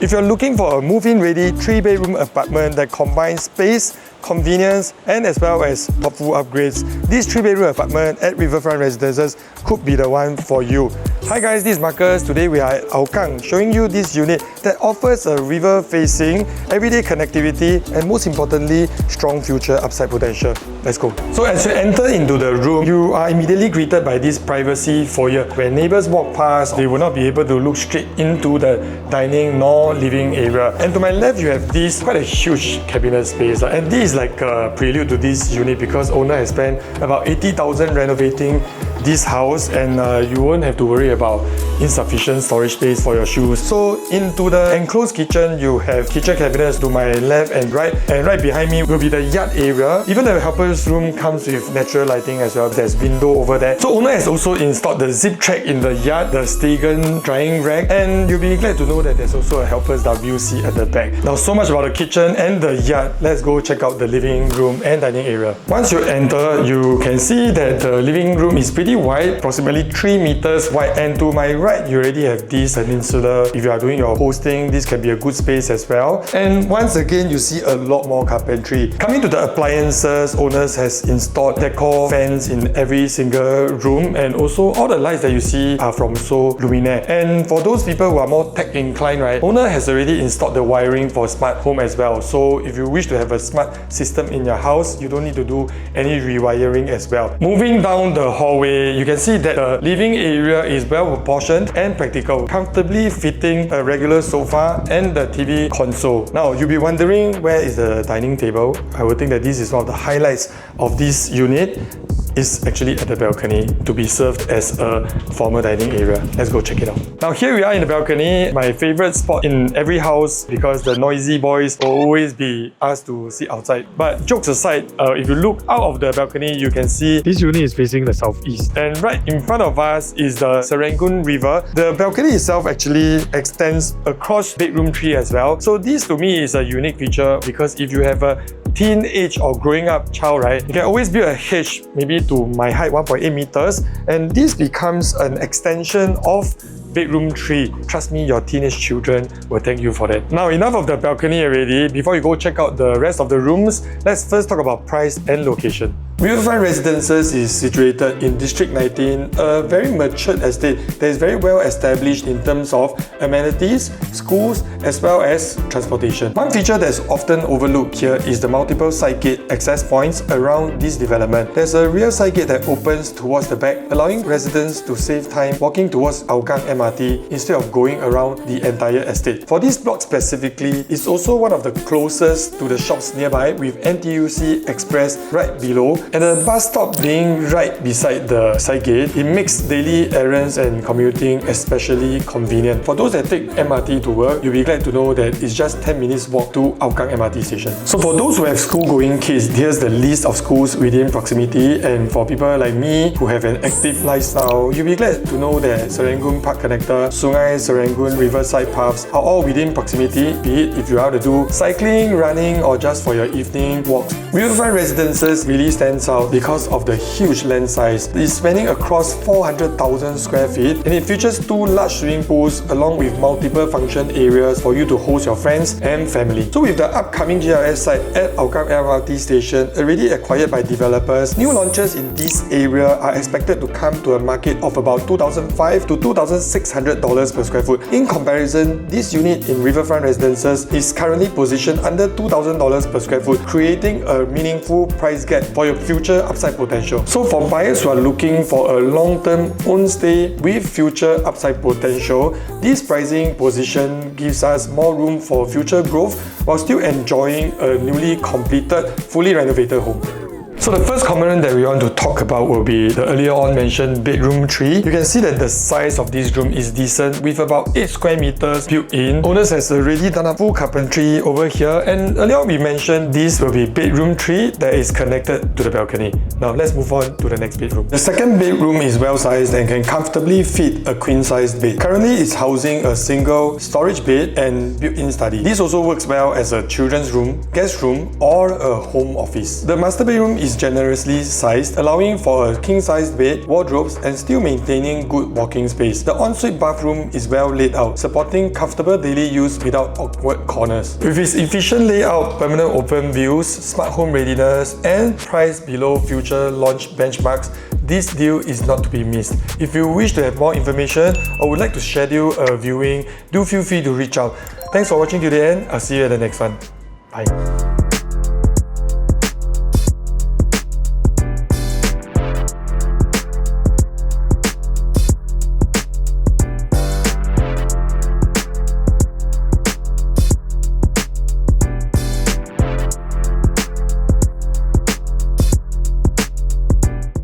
If you're looking for a move-in ready 3-bedroom apartment that combines space, convenience, and as well as thoughtful upgrades, this 3-bedroom apartment at Riverfront Residences could be the one for you. Hi guys, this is Marcus. Today we are at Hougang showing you this unit that offers a river-facing, everyday connectivity, and most importantly, strong future upside potential. Let's go. So as you enter into the room, you are immediately greeted by this privacy foyer. When neighbors walk past, they will not be able to look straight into the dining nor living area. And to my left, you have this quite a huge cabinet space. And this is like a prelude to this unit because owner has spent about 80,000 renovating this house, and you won't have to worry about insufficient storage space for your shoes. So into the enclosed kitchen, you have kitchen cabinets to my left and right behind me will be the yard area. Even the helper's room comes with natural lighting as well. There's window over there. So owner has also installed the zip track in the yard, the Stegen drying rack, and you'll be glad to know that there's also a helper's WC at the back. Now, so much about the kitchen and the yard. Let's go check out the living room and dining area. Once you enter, you can see that the living room is pretty wide, approximately 3 meters wide, and to my right you already have this peninsula. If you are doing your hosting, this can be a good space as well. And once again, you see a lot more carpentry. Coming to the appliances, owners has installed decor fans in every single room, and also all the lights that you see are from So Luminaire. And for those people who are more tech inclined, right, owner has already installed the wiring for smart home as well. So if you wish to have a smart system in your house, you don't need to do any rewiring as well. Moving down the hallway, you can see that the living area is well proportioned and practical, comfortably fitting a regular sofa and the TV console. Now, you'll be wondering where is the dining table. I would think that this is one of the highlights of this unit. Is actually at the balcony to be served as a formal dining area. Let's go check it out. Now here we are in the balcony, my favorite spot in every house because the noisy boys will always be asked to sit outside. But jokes aside, if you look out of the balcony, you can see this unit is facing the southeast. And right in front of us is the Serangoon River. The balcony itself actually extends across bedroom 3 as well. So this to me is a unique feature because if you have a teenage or growing up child, right, you can always build a hedge maybe to my height 1.8 meters, and this becomes an extension of bedroom 3. Trust me, your teenage children will thank you for that. Now, enough of the balcony already. Before you go check out the rest of the rooms, let's first talk about price and location. Riverfront Residences is situated in District 19, a very matured estate that is very well established in terms of amenities, schools, as well as transportation. One feature that's often overlooked here is the multiple side gate access points around this development. There's a rear side gate that opens towards the back, allowing residents to save time walking towards Hougang MRT instead of going around the entire estate. For this block specifically, it's also one of the closest to the shops nearby, with NTUC Express right below and a bus stop being right beside the side gate. It makes daily errands and commuting especially convenient. For those that take MRT to work, you'll be glad to know that it's just 10 minutes walk to Hougang MRT station. So for those who have school-going kids, here's the list of schools within proximity, and for people like me who have an active lifestyle, you'll be glad to know that Serangoon Park Connector, Sungai Serangoon Riverside Paths are all within proximity, be it if you are to do cycling, running, or just for your evening walks. Riverfront Residences really stands out because of the huge land size. It's spanning across 400,000 square feet, and it features 2 large swimming pools along with multiple function areas for you to host your friends and family. So with the upcoming GRS site at Hougang MRT station already acquired by developers, new launches in this area are expected to come to a market of about $2,500 to $2,600 per square foot. In comparison, this unit in Riverfront Residences is currently positioned under $2,000 per square foot, creating a meaningful price gap for your future upside potential. So for buyers who are looking for a long-term own stay with future upside potential, this pricing position gives us more room for future growth while still enjoying a newly completed, fully renovated home. So the first component that we want to talk about will be the earlier on mentioned bedroom 3. You can see that the size of this room is decent with about 8 square meters built in. Owners has already done up full carpentry over here, and earlier on we mentioned this will be bedroom 3 that is connected to the balcony. Now let's move on to the next bedroom. The second bedroom is well sized and can comfortably fit a queen sized bed. Currently it's housing a single storage bed and built-in study. This also works well as a children's room, guest room, or a home office. The master bedroom is is generously sized, allowing for a king-sized bed, wardrobes, and still maintaining good walking space. The ensuite bathroom is well laid out, supporting comfortable daily use without awkward corners. With its efficient layout, permanent open views, smart home readiness, and price below future launch benchmarks, this deal is not to be missed. If you wish to have more information or would like to schedule a viewing, do feel free to reach out. Thanks for watching to the end. I'll see you at the next one. Bye.